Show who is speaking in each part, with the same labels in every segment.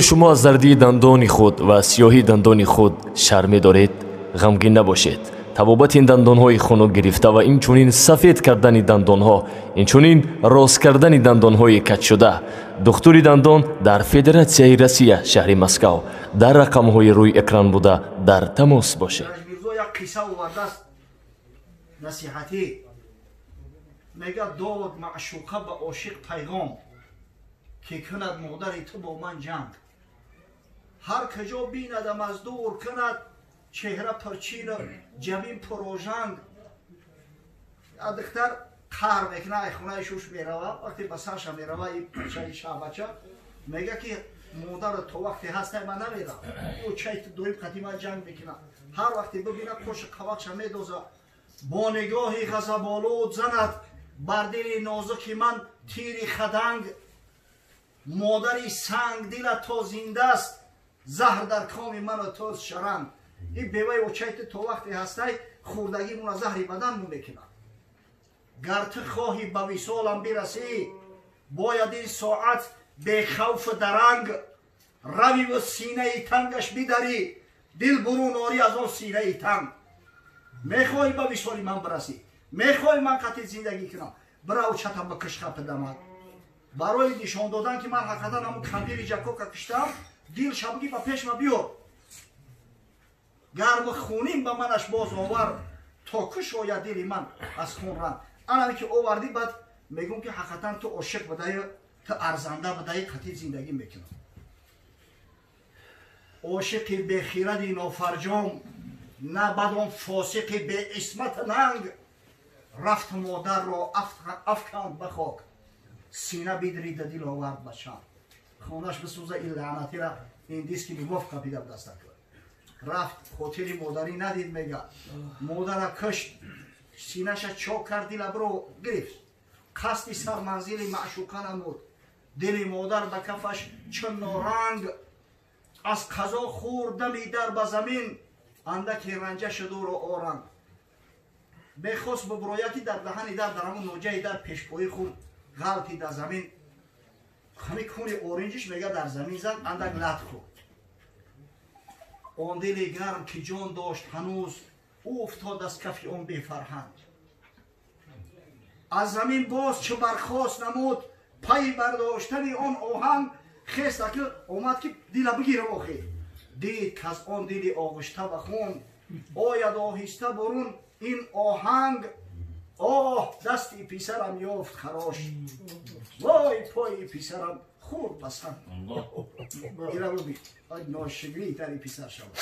Speaker 1: شما از زردی دندان خود و سیاهی دندان خود شرم دارید؟ غمگین نباشید. طبابت این دندان های خنک گرفته و این چونین سفید کردن دندان ها، این چونین راست کردن دندان های کج شده، دکتری دندان در فدراسیای روسیه شهر مسکو در رقم های روی اکران بوده در تماس باشید.
Speaker 2: نصیحتی میگه داد معشوقه به عاشق پیغام که کند مادر تو با من جنگ. هر کجا بیندم از دور کند چهره پرچین جبین پروژنگ. دختر قهر میکنه خونه شوش میروه، وقتی به سرش میروه این پرچه شعبچه میگه که مادر تو وقتی هسته من نمیرم. او چیت دویم قدیمه جنگ میکنه. هر وقتی ببینه پوش قوقش میدوزه، با نگاهی غضب‌آلود زند بر دل نازک من تیری خدنگ. مادری سنگ دل تو زنده است، زهر در کام من و تو شرنگ. این بیوه و چیت تو وقتی هستی خوردگی مون زهری بدن مون میکنه. گر تو خواهی به وصالم برسی، باید این ساعت به خوف درنگ روی و سینه تنگش بدری، دل برون آری از آن سینه تنگ. میخوای به وصال من برسی، میخوای من قطع زندگی کنم، برو چتم به کشخه پدمد. برای نشان دادن که من حقیقتا همون کندیر جکو که کشتم دل شبگی به پیش ما بیار. گرم خونیم به منش باز آور، تا کش آید دل من از خون رنگ. انا که آوردی بعد میگم که حقیقتا تو عاشق بدهی، تو ارزنده بدهی قطع زندگی میکنم. عاشق به خیرت نافرجام، نه بدان فاسق به عصمت ننگ. رفت مادر را افکند به خاک، سینه بدرید دل آورد بچم. خانش بسوزه این لعنتی را این دیسکی میگفت کپیده به دست کرد. رفت خاطری مادری ندید میگه مادر کشت، سینهش چاک کرد دل برو گرفت. قصدی سر منزل معشوقه نمود، دل مادر به کفش چون نارنگ. از قضا خورد دمی در به زمین، اندکی رنجه شد و رو آرنگ. بخواست ببرویتی در دهنی در همون نوجه در پیشپایی خون غلطی در زمین. همین کون اورنجش میگه در زمین زد، اندک لط خورد. آن دل گرم که جان داشت هنوز، او افتاد از کفی آن بی فرهنگ. از زمین باز چه برخواست نمود، پی برداشتن آن آهنگ. خیست اکل اومد که دل بگیرم آخی، دید که از آن دل آغشته بخون آید آهسته برون این آهنگ. آه دستی پیسرم یافت خراش، وای پای پیسرم خورد بسن. ایره ببین ناشگری تری پیسر شود.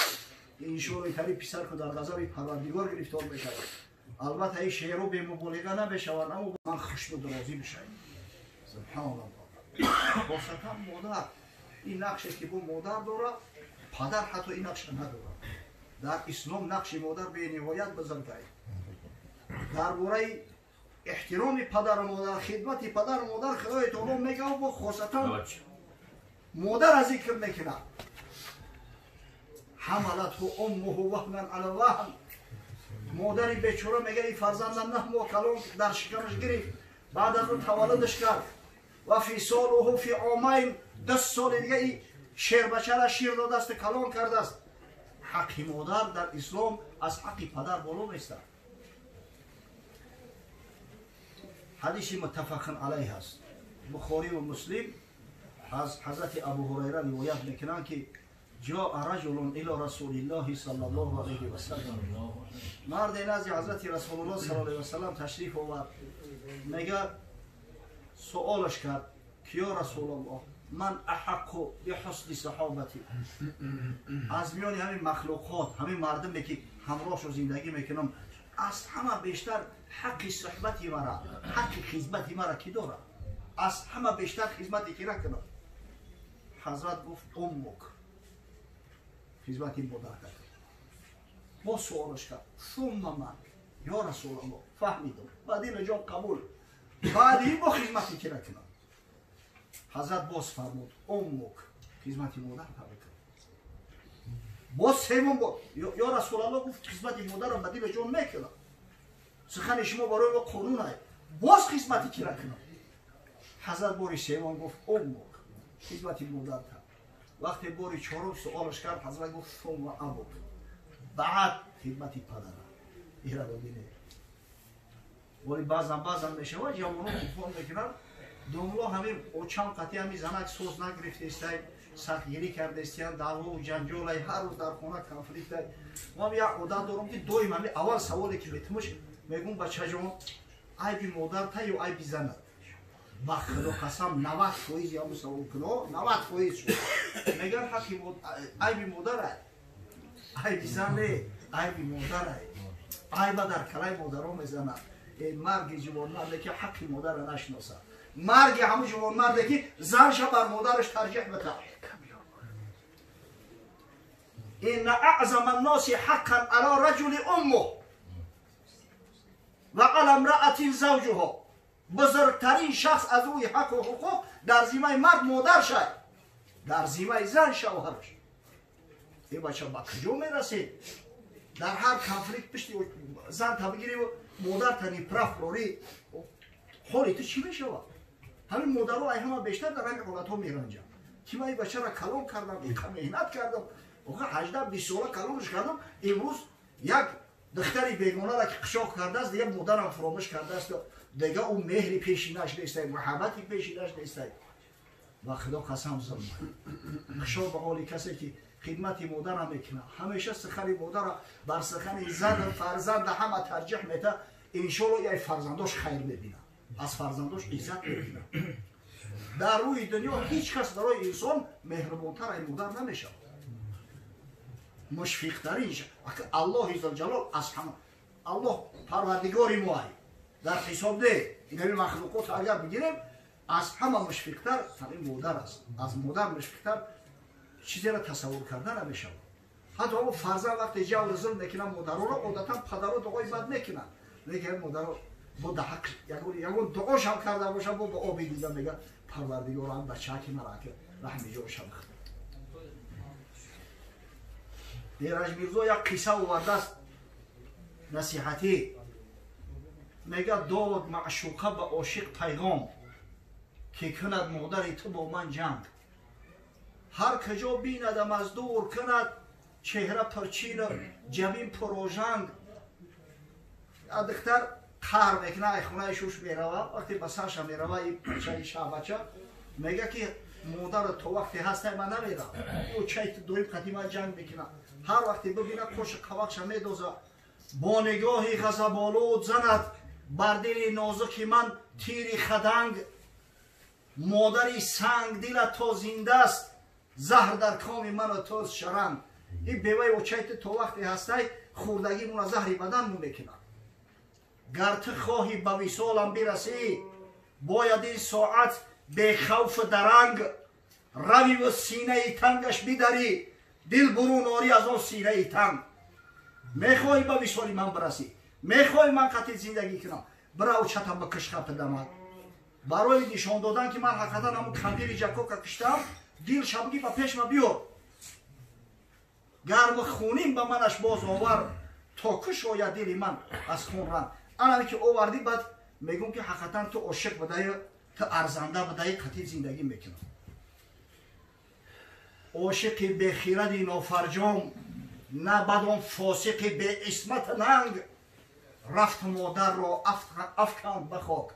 Speaker 2: این شوری تری پیسر که در غضب پروردگار گرفتار بشود. البته این شعر رو به مبالغه نبشود، اما من خشم و درازی بشود. سبحان الله. خاصتا مادر این نقشی که با مادر داره، پدر حتی این نقش نداره. در اسلام نقش مادر به نهایت بزرگه. درباره احترام پدر و مادر، خدمت پدر و مادر خدای تعالی میگه و خاصتا مادر از ذکر میکنه. حملته امه وهنا علی وهن. مادری بیچاره میگه این فرزندم 9 ماه کلان در شکمش گرفت، بعد از اون تولدش کرد و فی ساله فی عامین، 10 سال دیگه این شیر بچه را شیر داده است، کلان کرده است. حق مادر در اسلام از حق پدر بالا نیست. حدیث متفق علیه است. بخاری و مسلم از حضرت ابو هریره روایت میکنند که جاء رجل الى رسول الله صلی الله علیه و سلم. مرد نزد حضرت رسول الله صلی الله علیه و سلم تشریف آورد. میگه سوالش کرد که یا رسول الله من احق بحسن صحابتی، از میان همین مخلوقات همین مردمی که همراهش زندگی میکنم از همه بیشتر حق صحبتی مرا، حق خدمتی مرا کی داره؟ از همه بیشتر خدمتی کی نکنم؟ حضرت گفت امک، خدمتی مادر کرد. با سوالش کرد ثم من یا رسول الله، فهمیدم بعد این جان قبول، بعد این با خدمتی کی نکنم؟ حضرت باز فرمود امک، خدمتی مادر کرد. باز سوم بود یا رسول الله گفت خدمتی مادرم بدی به جان میکنم، سخن شما برای ما قانون است، باز خدمتی کی نکنم؟ حضرت باری سوم گفت امک، خدمتی مادر کرد. وقتی باری چهارم سوالش کرد حضرت گفت ثم ابوک بعد خدمت پدر ایرا ببینه ولی بازم میشود جوانان فون میکنن دوملو همین اوچام قطعی همی زنک سوز نگرفته استای سختگیری کرده استیان دعوا و جنجال هر روز در خونه کنفلیکت ما یا عادت دارم که دویم همی اول سوالی که میتمش میگم بچه جان ای بی مادر تا یا ای بی زنت با خدا قسم 90% یا مسئول کنو 90% شد میگن حقی ای بی مادر ای بی زن ای بی مادر ای با در کلای مادرها میزنن مرگ جوان مرده که حقی مادر نشناسه مرگ همون جوان مرده که زنش بر مادرش ترجیح بده این اعظم الناس حقا علی رجل امه و علی امرأة زوجها بزرگترین شخص از روی حق و حقوق در ذمه مرد مادر شد در ذمه زن شوهرش این بچه با کجا میرسید در هر کنفلیکت پشتی زن تا بگیری و مادر تنی پرف روری حالی تو چی میشه؟ همین مادر رو همه بیشتر در همین حالت ها میرنجم که من این بچه را کلون کردم اینقدر مهنت کردم 18-20 ساله کلونش کردم امروز یک دختری بیگانه را که قشاق کرده است دیگه مادرم فراموش کرده است دیگه اون مهری پیشینش نیسته محبتی پیشینش نیسته و خدا قسم ظلم قشاق به حال کسی که خدمت مادر هم میکنه همیشه سخن مادر بر سخن زن فرزند همه ترجیح میده انشالله یک فرزنداش خیر ببینه از فرزنداش عزت ببینه در روی دنیا هیچ کس برای انسان مهربانتر از مادر نمیشه مشفقترین الله عزوجلال از همه الله پروردگار ما در حساب ده این مخلوقات اگر بگیریم از همه مشفقتر همین مادر است از مادر مشفقتر چیزی را تصور کرده نمیشه حتی اون فرزند وقتی جور ظلم میکنن مادر رو عادتا پدر رو دعای بد میکنن لیکن مادر رو با دحق یگون دعاش هم کرده باشه با آبی دیده میگه پروردگار هم بچه که مرا که رحمی جوش هم دیرج میرزا یک قصه آورده است نصیحتی میگه داد معشوقه به عاشق پیغام که کند مادر تو با من جنگ هر کجا بیندم از دور کند چهره پرچین جبین پروژنگ دختر قهر میکنه ای خونه شوش میروه وقتی به سرش میروه این بچه شعبچه میگه که مادر تو وقتی هسته من نمیره او چیت دویم قدیمه جنگ میکنه هر وقتی ببینه کش قوقش میدوزه با نگاهی غضب‌آلود زند بر دل نازک من تیری خدنگ مادری سنگ دل تو زنده است زهر در کام من و تو شرنگ این بیوه و چیت تو وقتی هسته خوردگی مون زهری بدن مون میکنه گر تو خواهی به وصالم برسی باید این ساعت به خوف درنگ روی و سینه تنگش بدری دل برون آری از آن سینه تنگ میخوای به وصال من برسی میخوای من قطع زندگی کنم برای چتم به کشخه پدمد برای نشان دادن که من حقیقتا همون کندیل جکو که کشتم دل شبگی به پیش ما بیار گرم خونین به منش باز آور تا کش آید دل من از خون رنگ انا که آوردی بعد میگم که حقیقتا تو عاشق بدهی تو ارزنده بدهی قطع زندگی میکنم عاشق به خیرد نافرجام نه بدان فاسق به اسمت ننگ رفت مادر را افکند به خاک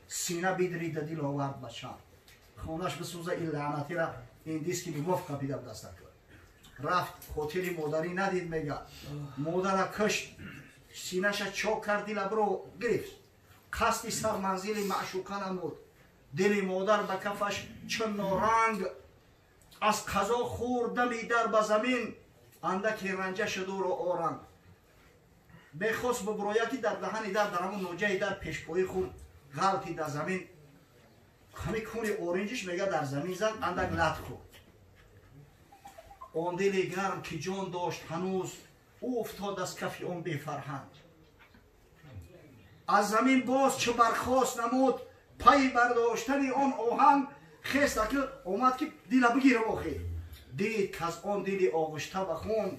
Speaker 2: سینه بدرید دل آورد بچم خونش بسوزه این لعنتی را این دیسکی بگفت کپیده بدست کرد رفت خاطری مادری ندید میگه مادر کشت سینهش چاک کرد دل برو گرفت قصد سر منزل معشوقه نمود دل مادر به کفش چون نارنگ از قضا خوردمی در به زمین اندکی رنجه شد و آرنگ بخواست ببرویتی در دهنی در همون نوجه در پیشپایی خورد غلطی در زمین همین کون اورنجش میگه در زمین زد اندک لط خورد آن دل گرم که جان داشت هنوز او افتاد از کف آن بی فرهنگ از زمین باز چه برخواست نمود پی برداشتن آن آهنگ خیست که اومد که دل بگیره واخی دید که از آن دل آغشته به خون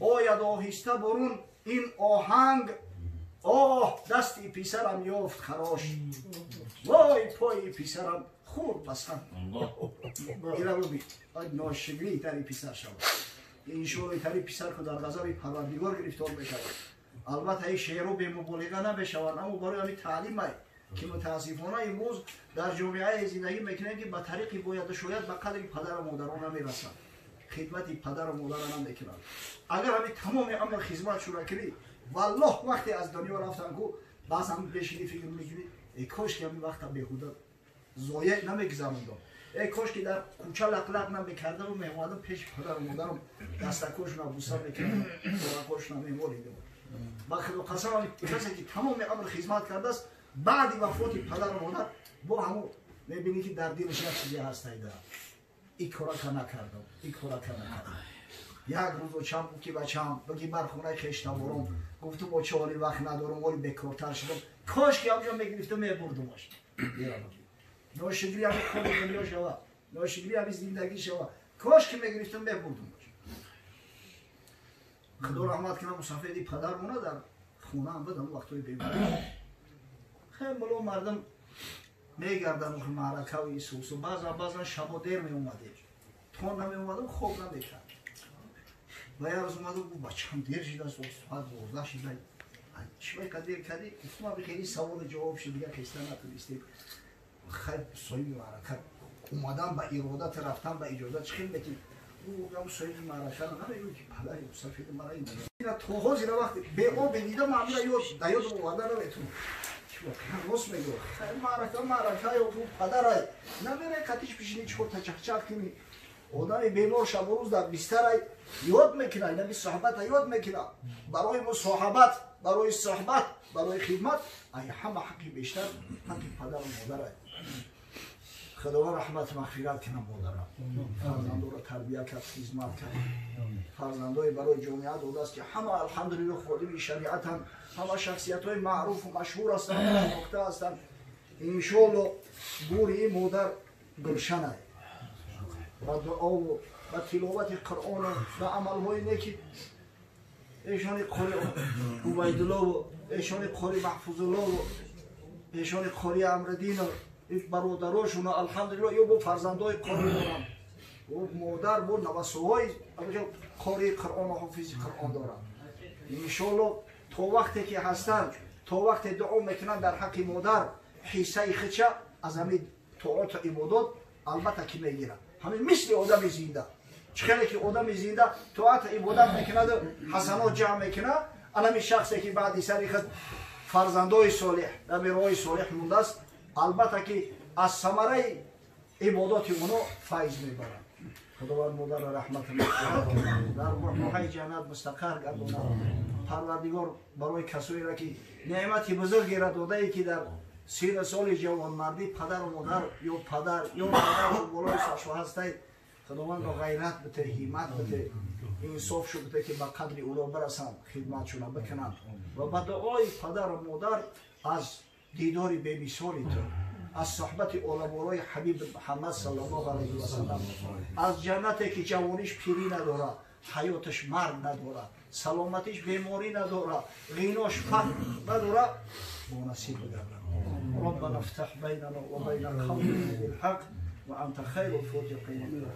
Speaker 2: آید آهسته برون این آهنگ آه دستی پیسرم یافت خراش وای پای پیسرم خور بسن اینا ببین ناشگری تری پسر شود این شوری تری پسر که در غضب پروردگار گرفتار بشود البته این شعر رو به مبالغه نبشود اما برای همین تعلیم که متاسفانه امروز در جامعه زندگی میکنیم که به طریقی باید شاید به قدر پدر و مادران نمیرسند خدمت پدر و مادران نمیکنند اگر همین تمام عمر خدمت شروع کنی والله وقتی از دنیا رفتن کو باز هم بشینی فکر میکنی ای کاش که همین وقت بهوده ضایع نمیگذروندم ای کاش که در کوچه لقلق نمیکردم و میومدم پیش پدر و مادرم دستکاشون رو بوسه میکردم کمکاشون رو میمالیدم با خدا قسم کسی که تمام عمر خدمت کرده است بعد وفات پدر و مادر با همون میبینی که در دلش یک چیزی هست ایده این کارا که نکردم این کارا که نکردم یک روز و چند بود که بچه‌ام بگی بر خونه خویش نبرم گفتم با چه حالی وقت ندارم ولی بیکارتر شدم کاش که همونجا میگرفتم میبردمش ناشکری همین کار دنیا شود ناشکری همین زندگی شود کاش که میگرفتم میبردمش خدا رحمت کنه مسافری پدرمونه در خونه هم بدم وقتای بیماری خیلی ملو مردم میگردن که معرکه و ایسوس و بعضا شب و دیر میومده تون نمیومدم خوب نمیکرد و یه روز اومده بود بچه‌م دیر شده است ساعت 12 شده چی که دیر کردی گفتم ابی خیلی سوال جواب شد دیگه کشته نتونستیم خیلی صحیح معرکه اومدم به ارادت رفتم به اجازت چخیل بکنیم او گم صحیح معرکه رو نمیگم که پدری مسافر مرا این توها زیر وقتی به او بدیدم معمولا یاد اومده نمیتونم راست میگه خیلی معرکه یا پدرای نمیره کتیش پیشینی چهار تا چخچخ کنی آدم بیمار شب و روز در بستر یاد میکنه نبی صحبت یاد میکنه برای مصاحبت برای صحبت برای خدمت ای همه حقی بیشتر حقی پدر و مادر خداوند رحمت مغفرت کنه مادرم فرزندان را تربیت کرد خدمت کرد فرزندای برای جامعه داده است که همه الحمدلله خادم شریعت همه شخصیت های معروف و مشهور هستند نقطه هستند انشالله گوری مادر گلشن است و دعا و تلاوت قرآن و عمل های نیکی ایشان قاری عبیدالله و ایشان قاری محفوظ الله و ایشان قاری امردین و برادراشون الحمدلله یا با فرزندای قاری دارن و مادر با نوسوهای قاری قرآن و حافظ قرآن دارن انشالله تا وقتی که هستند تا وقتی دعا میکنن در حق مادر حصه خچه از همین طاعات عبادات البته که میگیرن همین مثل آدم زنده چخیلی که آدم زنده طاعت عبادت میکنه حسنات جمع میکنه الان شخصی که بعدی سری خود فرزندای صالح در راه صالح مونده است البته که از ثمره عبادات اونو فیض میبرن خداوند مادر رحمت کنه در روحای جنت مستقر گردونه پروردگار برای کسایی را که نعمت بزرگی را داده ای که در 30 سال جوانمردی پدر و مادر یا پدر یا مادر و بالای سرشو هسته خداوند را غیرت بده همت بده انصاف شو بده که به قدر او را برسن خدمتشون بکنن و به دعای پدر و مادر از دیدار بی مثالی تو از صحبت علمای حبیب محمد صلی الله علیه و سلم از جنتی که جوانیش پیری نداره حیاتش مرگ نداره سلامتیش بیماری نداره غیناش فقر نداره با نصیب بگردن ربنا افتح بیننا و بین القوم بالحق و انت خیر الفاتحین